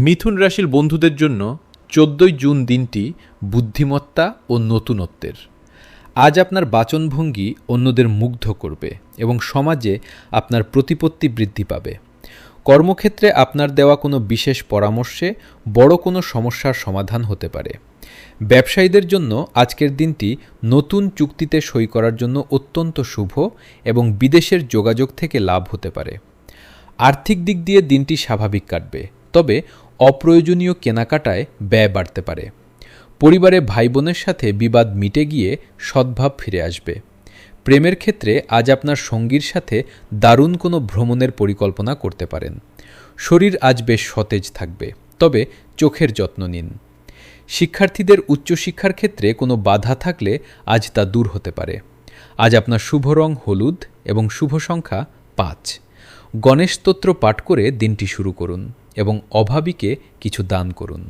মিথুন রাশির বন্ধুদের জন্য 14 জুন দিনটি বুদ্ধিমত্তা ও নতুনত্বের। আজ আপনার বাচনভঙ্গি অন্যদের মুগ্ধ করবে এবং সমাজে আপনার প্রতিপত্তি বৃদ্ধি পাবে। কর্মক্ষেত্রে আপনার দেওয়া কোনো বিশেষ পরামর্শে বড় কোনো সমস্যার সমাধান হতে পারে। ব্যবসায়ীদের জন্য আজকের দিনটি নতুন চুক্তিতে সই করার জন্য অত্যন্ত শুভ এবং বিদেশের যোগাযোগ থেকে লাভ হতে পারে। আর্থিক দিক দিয়ে দিনটি স্বাভাবিক কাটবে, তবে অপ্রয়োজনীয় কেনাকাটায় ব্যয় বাড়তে পারে। পরিবারে ভাই বোনের সাথে বিবাদ মিটে গিয়ে সদ্ভাব ফিরে আসবে। প্রেমের ক্ষেত্রে আজ আপনার সঙ্গীর সাথে দারুণ কোনো ভ্রমণের পরিকল্পনা করতে পারেন। শরীর আজ বেশ সতেজ থাকবে, তবে চোখের যত্ন নিন। শিক্ষার্থীদের উচ্চশিক্ষার ক্ষেত্রে কোনো বাধা থাকলে আজ তা দূর হতে পারে। আজ আপনার শুভ রং হলুদ এবং শুভ সংখ্যা 5। গণেশ স্তোত্র পাঠ করে দিনটি শুরু করুন এবং অভাবীকে কিছু দান করুন।